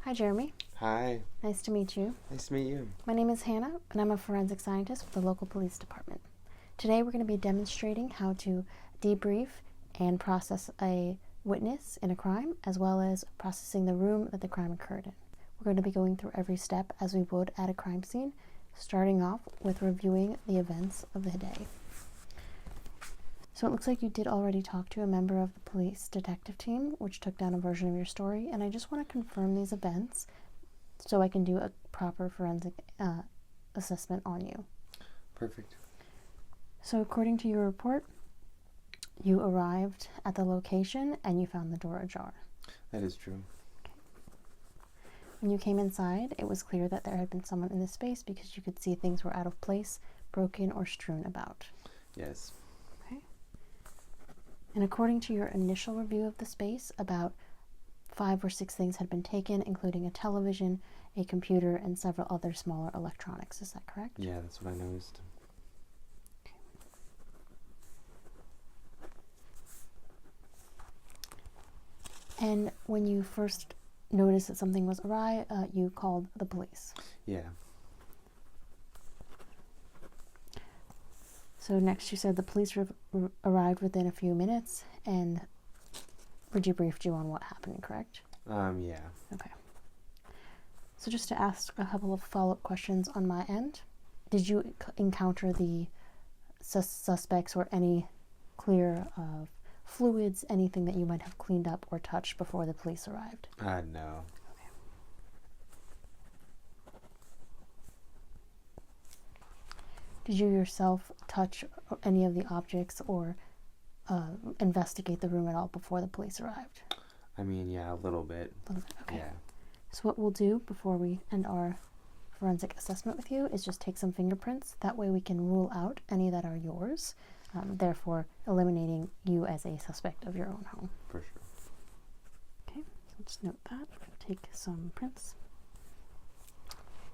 Hi, Jeremy. Hi. Nice to meet you. Nice to meet you. My name is Hannah, and I'm a forensic scientist with the local police department. Today, we're going to be demonstrating how to debrief and process a witness in a crime, as well as processing the room that the crime occurred in. We're going to be going through every step as we would at a crime scene, starting off with reviewing the events of the day. So it looks like you did already talk to a member of the police detective team, which took down a version of your story, and I just want to confirm these events so I can do a proper forensic assessment on you. Perfect. So according to your report, you arrived at the location and you found the door ajar. That is true. Okay. When you came inside, it was clear that there had been someone in the space because you could see things were out of place, broken, or strewn about. Yes. Okay. And according to your initial review of the space, about 5 or 6 things had been taken, including a television, a computer, and several other smaller electronics. Is that correct? Yeah, that's what I noticed. Okay. And when you first noticed that something was awry, you called the police. Yeah. So next you said the police arrived within a few minutes and debriefed you on what happened, correct? Yeah. Okay. So just to ask a couple of follow-up questions on my end, did you encounter the suspects or any clear fluids, anything that you might have cleaned up or touched before the police arrived? No. Okay. Did you yourself touch any of the objects or investigate the room at all before the police arrived? I mean, yeah, a little bit. A little bit, okay. Yeah. So what we'll do before we end our forensic assessment with you is just take some fingerprints. That way we can rule out any that are yours, therefore eliminating you as a suspect of your own home. For sure. Okay, so just note that. Take some prints.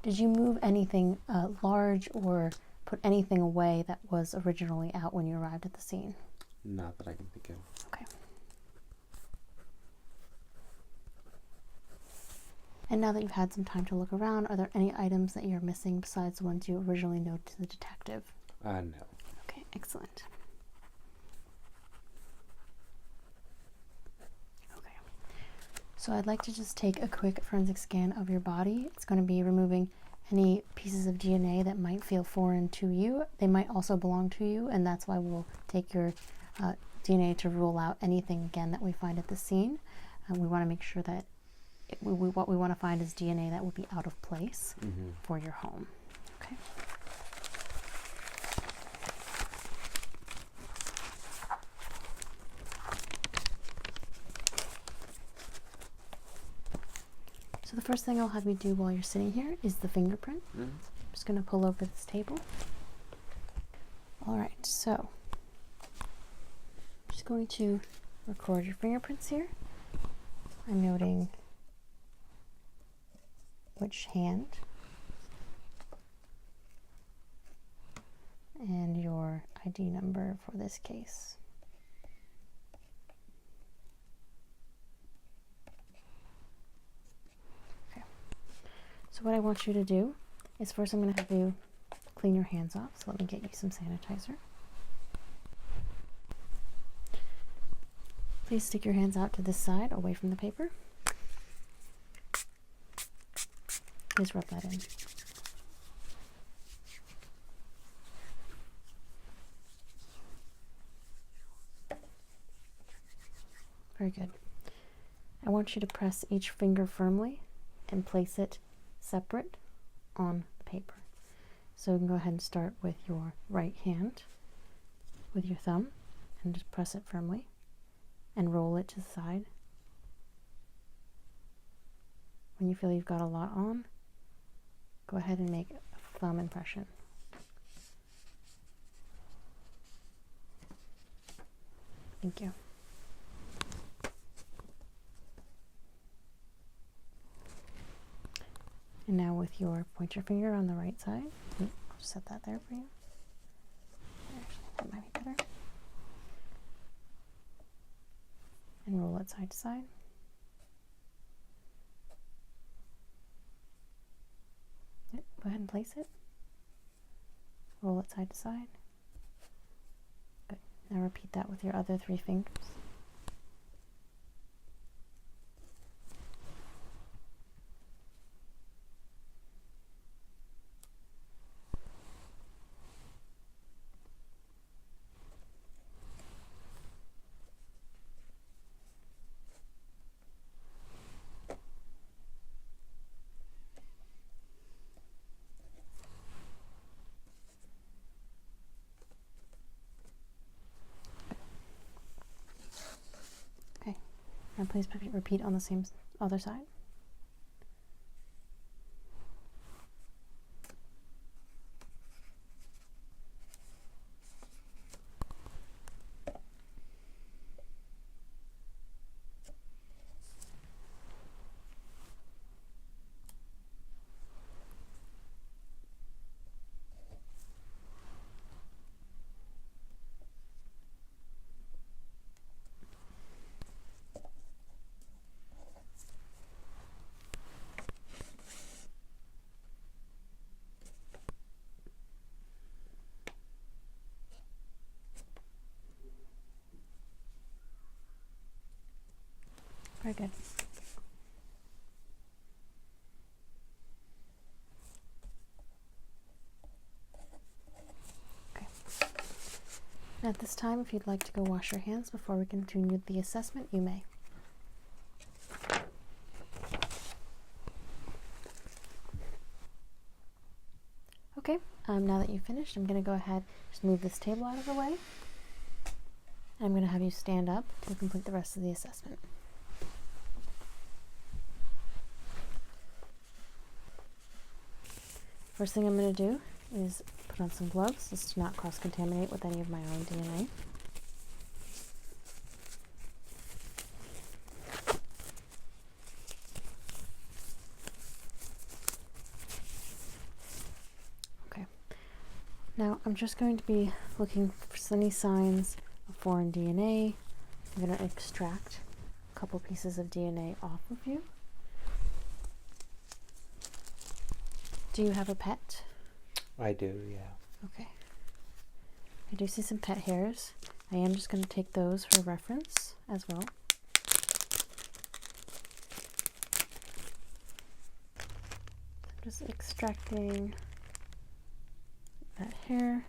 Did you move anything large or put anything away that was originally out when you arrived at the scene? Not that I can think of. Okay. And now that you've had some time to look around, are there any items that you're missing besides the ones you originally noted to the detective? No. Okay, excellent. Okay. So I'd like to just take a quick forensic scan of your body. It's going to be removing any pieces of DNA that might feel foreign to you. They might also belong to you, and that's why we'll take your DNA to rule out anything, again, that we find at the scene. We want to make sure that what we want to find is DNA that would be out of place for your home. Okay. So the first thing I'll have you do while you're sitting here is the fingerprint. I'm just going to pull over this table. All right, so I'm just going to record your fingerprints here. I'm noting which hand and your ID number for this case. Okay. So what I want you to do is first I'm going to have you clean your hands off. So let me get you some sanitizer. Please stick your hands out to this side, away from the paper. Please rub that in. Very good. I want you to press each finger firmly and place it separate on the paper. So you can go ahead and start with your right hand with your thumb and just press it firmly and roll it to the side. When you feel you've got a lot on, go ahead and make a thumb impression. Thank you. And now with your pointer finger on the right side, I'll just set that there for you. Actually, that might be better. And roll it side to side. and place it. Roll it side to side. Good. Now repeat that with your other 3 fingers. Okay, now please repeat on the same other side. Very good. Okay. At this time, if you'd like to go wash your hands before we continue the assessment, you may. Okay, now that you've finished, I'm going to go ahead and just move this table out of the way. And I'm going to have you stand up to complete the rest of the assessment. First thing I'm going to do is put on some gloves just to not cross-contaminate with any of my own DNA. Okay. Now I'm just going to be looking for any signs of foreign DNA. I'm going to extract a couple pieces of DNA off of you. Do you have a pet? I do, yeah. Okay. I do see some pet hairs. I am just going to take those for reference as well. I'm just extracting that hair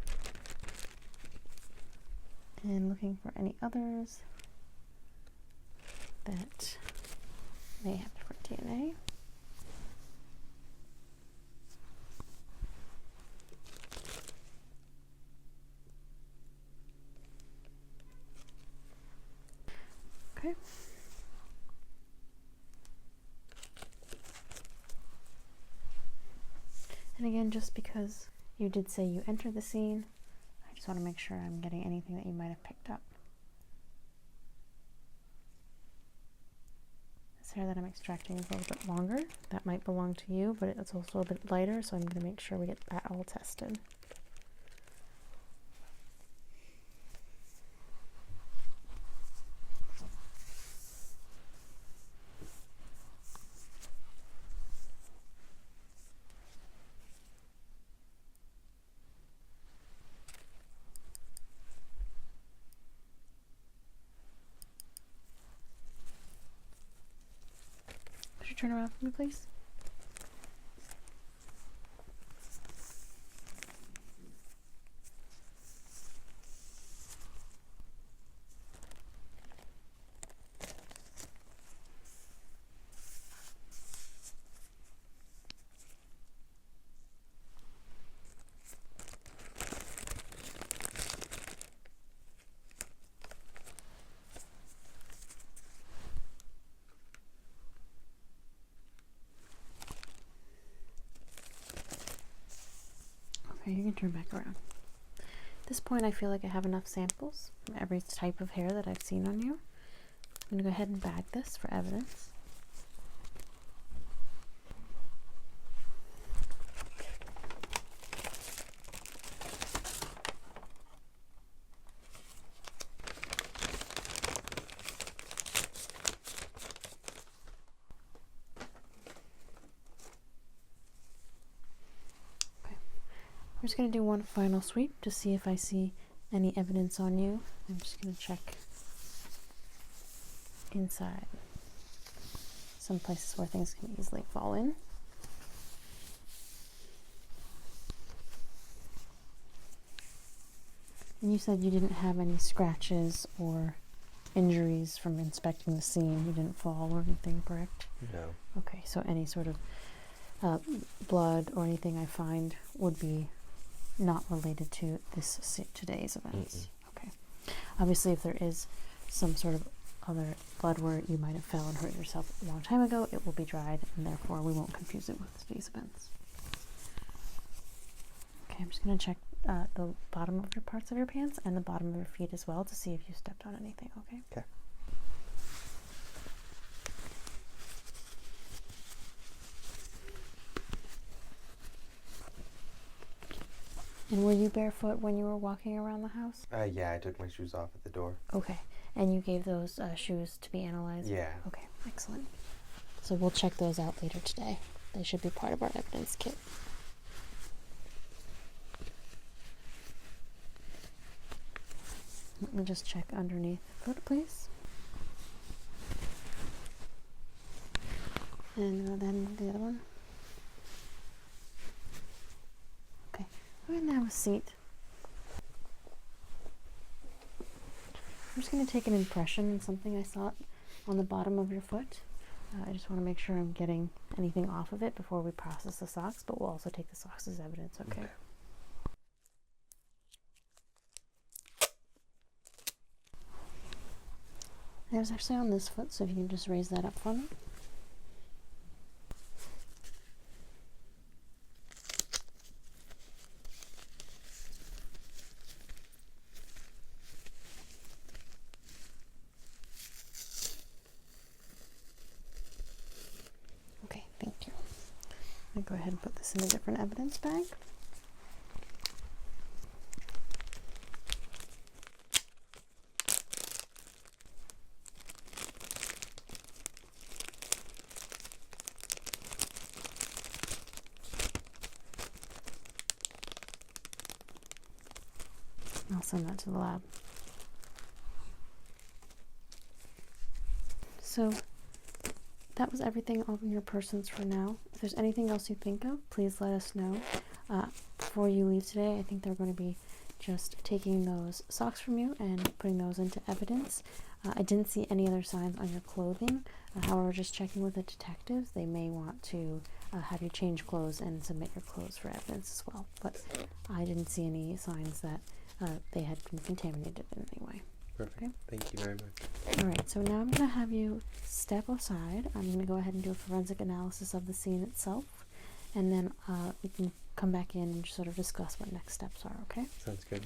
and looking for any others that may have different DNA. Okay. And again, just because you did say you entered the scene, I just want to make sure I'm getting anything that you might have picked up. This hair that I'm extracting is a little bit longer. That might belong to you, but it's also a bit lighter, so I'm going to make sure we get that all tested. Could you turn around for me, please? Okay, you can turn back around. At this point, I feel like I have enough samples from every type of hair that I've seen on you. I'm going to go ahead and bag this for evidence. just going to do one final sweep to see if I see any evidence on you. I'm just going to check inside. Some places where things can easily fall in. And you said you didn't have any scratches or injuries from inspecting the scene. You didn't fall or anything, correct? No. Okay, so any sort of blood or anything I find would be not related to today's events. Okay. Obviously, if there is some sort of other blood where you might have fell and hurt yourself a long time ago, it will be dried, and therefore we won't confuse it with today's events. Okay, I'm just going to check the bottom of your parts of your pants and the bottom of your feet as well to see if you stepped on anything, okay? Okay. And were you barefoot when you were walking around the house? Yeah, I took my shoes off at the door. Okay. And you gave those shoes to be analyzed? Yeah. Okay, excellent. So we'll check those out later today. They should be part of our evidence kit. Let me just check underneath the foot, please. And then the other one. Okay, go ahead and have a seat. I'm just going to take an impression and something I saw on the bottom of your foot. I just want to make sure I'm getting anything off of it before we process the socks, but we'll also take the socks as evidence, okay? It was actually on this foot, so if you can just raise that up for me. Okay, thank you. I'm going to go ahead and put this in a different evidence bag. I'll send that to the lab. So that was everything on your persons for now. If there's anything else you think of, please let us know. Before you leave today, I think they're going to be just taking those socks from you and putting those into evidence. I didn't see any other signs on your clothing. However, just checking with the detectives, they may want to have you change clothes and submit your clothes for evidence as well. But I didn't see any signs that they had been contaminated in any way. Perfect. Okay. Thank you very much. Alright, so now I'm going to have you step aside. I'm going to go ahead and do a forensic analysis of the scene itself, and then we can come back in and sort of discuss what next steps are, okay? Sounds good.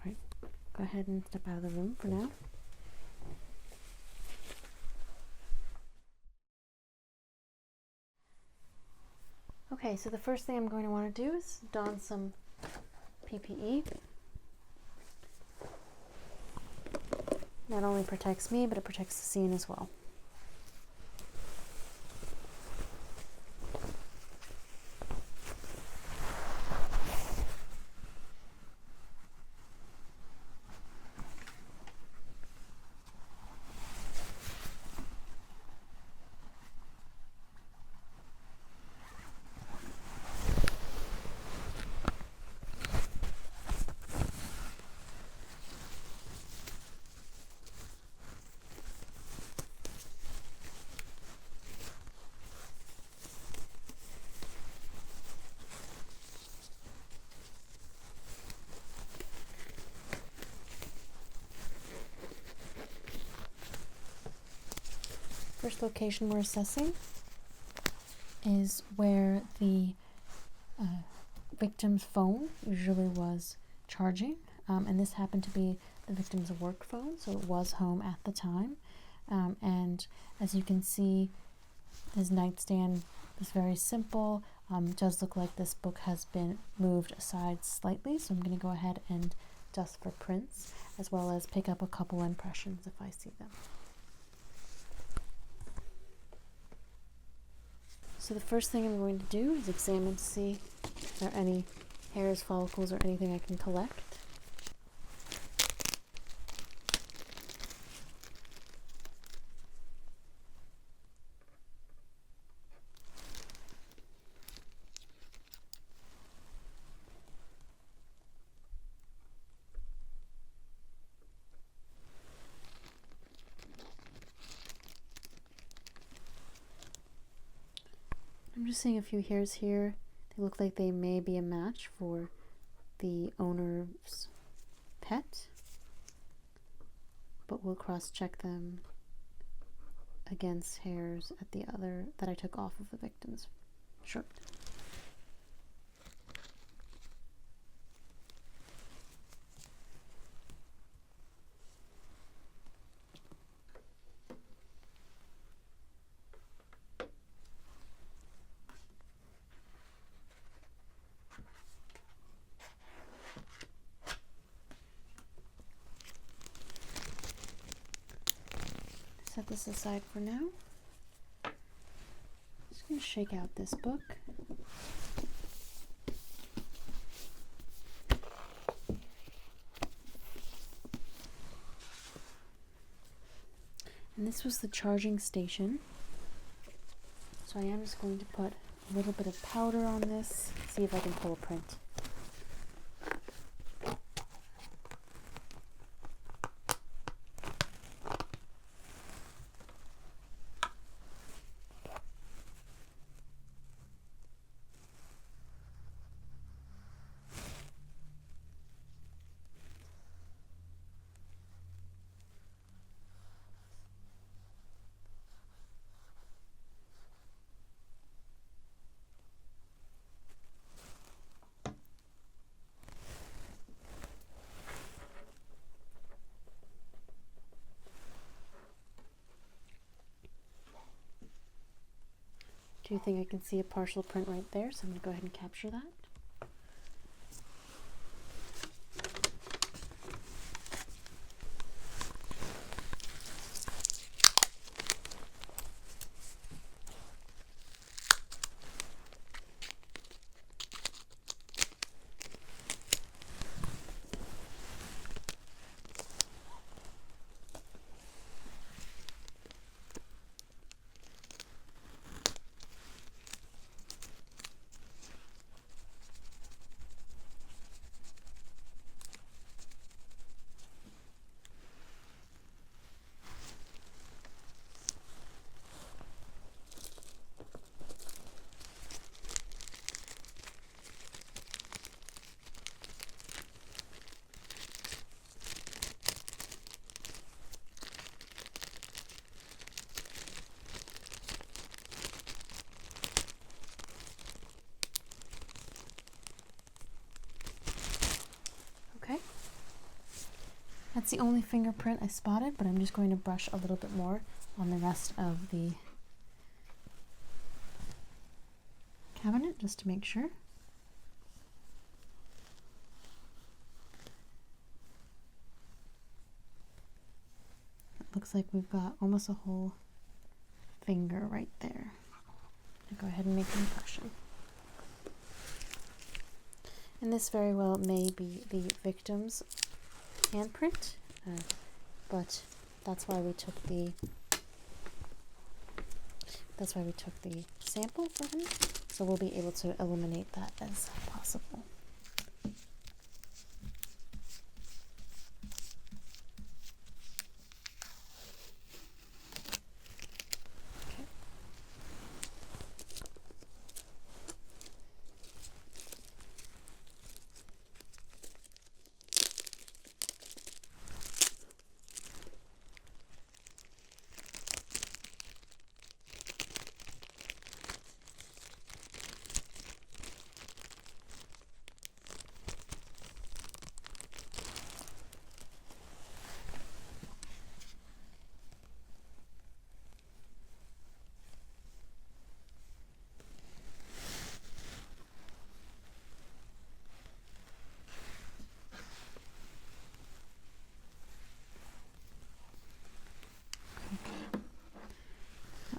Alright, go ahead and step out of the room for now. Okay, so the first thing I'm going to want to do is don some PPE. Not only protects me, but it protects the scene as well. First location we're assessing is where the victim's phone usually was charging, and this happened to be the victim's work phone, so it was home at the time. And as you can see, his nightstand is very simple. It does look like this book has been moved aside slightly, so I'm going to go ahead and dust for prints, as well as pick up a couple impressions if I see them. So the first thing I'm going to do is examine to see if there are any hairs, follicles, or anything I can collect. I'm just seeing a few hairs here. They look like they may be a match for the owner's pet, but we'll cross-check them against hairs at the other that I took off of the victim's shirt. Set this aside for now. Just going to shake out this book. And this was the charging station. So I am just going to put a little bit of powder on this, see if I can pull a print. Do you think I can see a partial print right there? So I'm going to go ahead and capture that. That's the only fingerprint I spotted, but I'm just going to brush a little bit more on the rest of the cabinet just to make sure. It looks like we've got almost a whole finger right there. I'll go ahead and make an impression. And this very well may be the victim's handprint, but that's why we took the sample for him, so we'll be able to eliminate that as possible.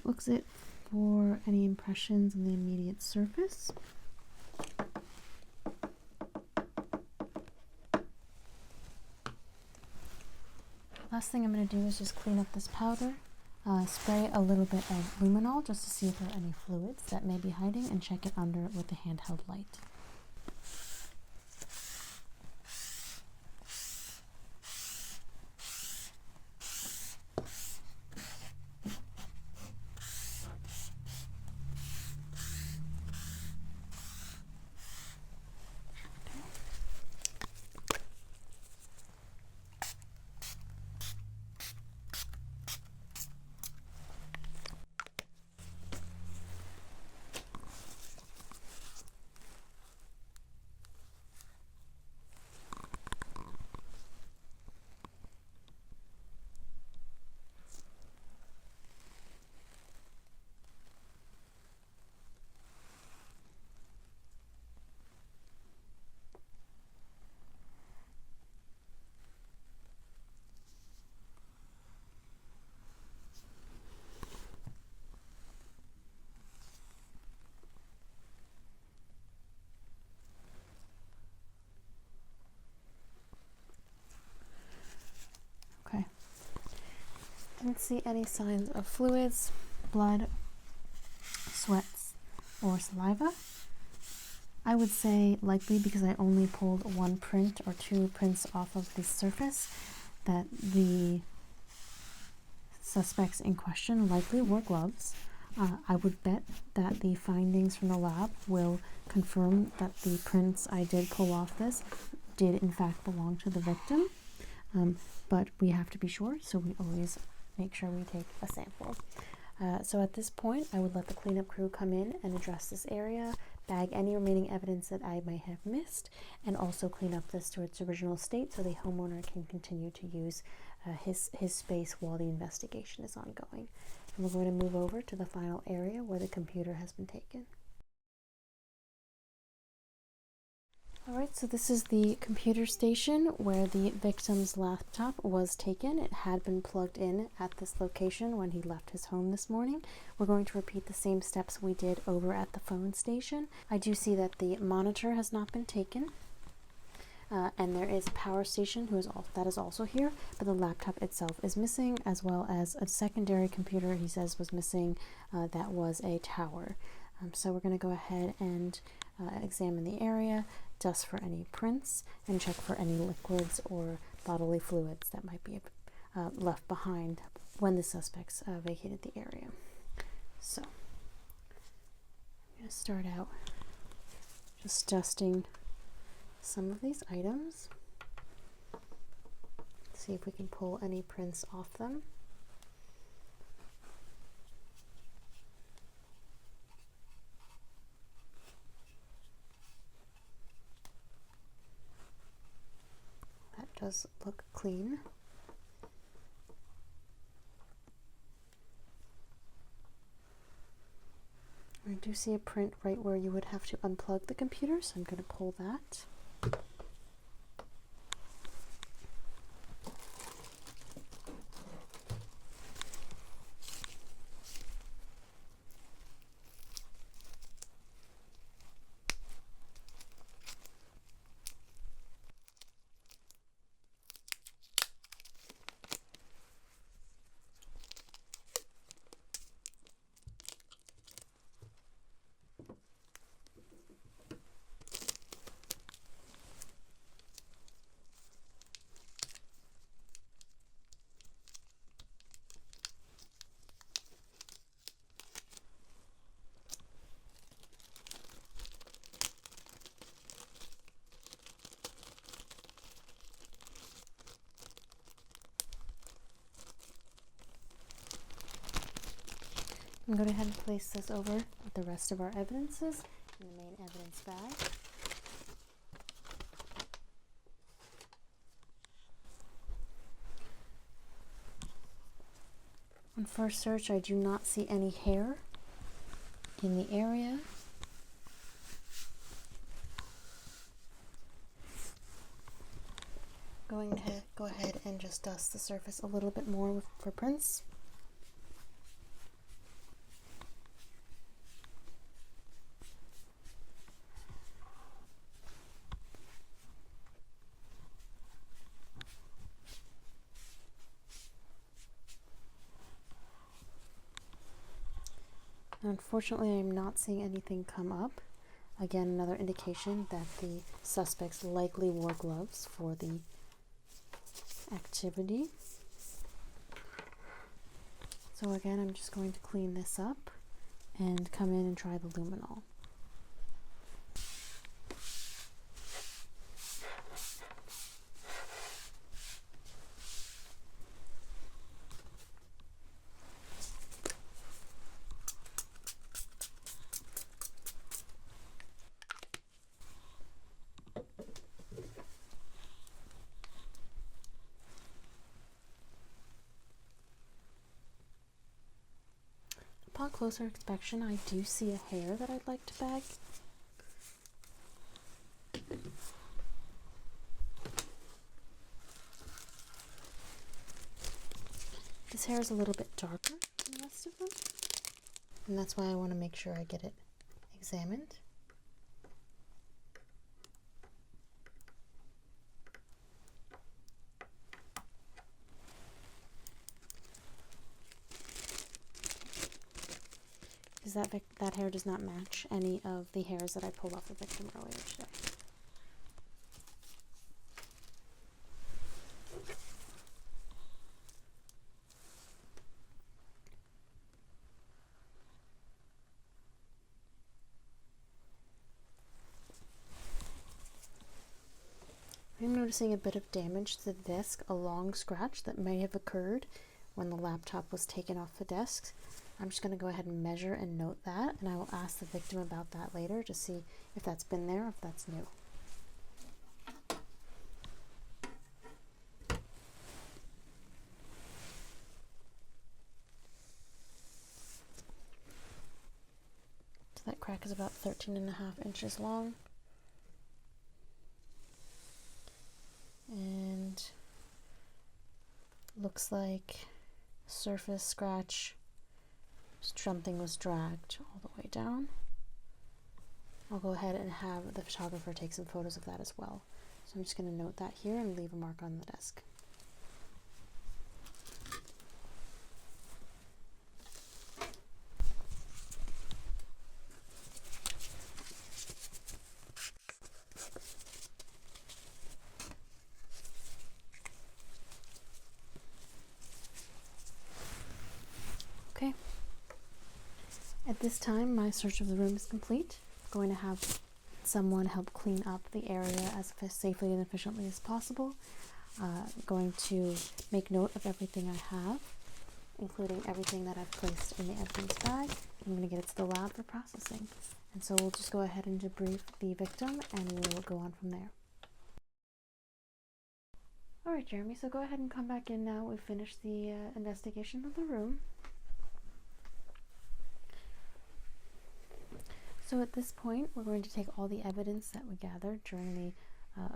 Looks it for any impressions on the immediate surface. Last thing I'm going to do is just clean up this powder, spray a little bit of luminol just to see if there are any fluids that may be hiding, and check it under with the handheld light. Okay. Didn't see any signs of fluids, blood, sweats, or saliva. I would say likely, because I only pulled one print or two prints off of the surface, that the suspects in question likely wore gloves. I would bet that the findings from the lab will confirm that the prints I did pull off this did in fact belong to the victim, but we have to be sure, so we always make sure we take a sample. So at this point, I would let the cleanup crew come in and address this area, bag any remaining evidence that I might have missed, and also clean up this to its original state so the homeowner can continue to use his space while the investigation is ongoing. And we're going to move over to the final area where the computer has been taken. Alright, so this is the computer station where the victim's laptop was taken. It had been plugged in at this location when he left his home this morning. We're going to repeat the same steps we did over at the phone station. I do see that the monitor has not been taken, and there is a power station that is also here, but the laptop itself is missing, as well as a secondary computer he says was missing that was a tower. So we're going to go ahead and examine the area, dust for any prints, and check for any liquids or bodily fluids that might be left behind when the suspects vacated the area. So I'm going to start out just dusting some of these items, see if we can pull any prints off them. That does look clean. I do see a print right where you would have to unplug the computer, so I'm going to pull that. I'm going to go ahead and place this over with the rest of our evidences in the main evidence bag. On first search, I do not see any hair in the area. Going to go ahead and just dust the surface a little bit more for prints. Unfortunately, I'm not seeing anything come up. Again, another indication that the suspects likely wore gloves for the activity. So again, I'm just going to clean this up and come in and try the luminol. Upon closer inspection, I do see a hair that I'd like to bag. This hair is a little bit darker than the rest of them, and that's why I want to make sure I get it examined. Because that hair does not match any of the hairs that I pulled off the victim earlier today. I'm noticing a bit of damage to the desk, a long scratch that may have occurred when the laptop was taken off the desk. I'm just going to go ahead and measure and note that, and I will ask the victim about that later to see if that's been there or if that's new. So that crack is about 13.5 inches long. And looks like surface scratch, something was dragged all the way down. I'll go ahead and have the photographer take some photos of that as well. So I'm just going to note that here and leave a mark on the desk. Okay. At this time, my search of the room is complete. I'm going to have someone help clean up the area as safely and efficiently as possible. I'm going to make note of everything I have, including everything that I've placed in the evidence bag. I'm going to get it to the lab for processing. And so we'll just go ahead and debrief the victim and we'll go on from there. Alright, Jeremy, so go ahead and come back in now. We've finished the investigation of the room. So at this point, we're going to take all the evidence that we gathered during the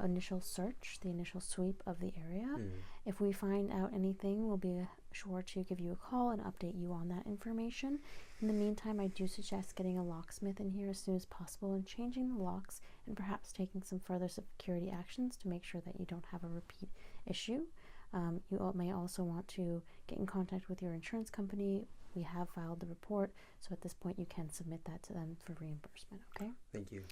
initial search, the initial sweep of the area. If we find out anything, we'll be sure to give you a call and update you on that information. In the meantime, I do suggest getting a locksmith in here as soon as possible and changing the locks and perhaps taking some further security actions to make sure that you don't have a repeat issue. You may also want to get in contact with your insurance company. We have filed the report, so at this point you can submit that to them for reimbursement, okay? Thank you.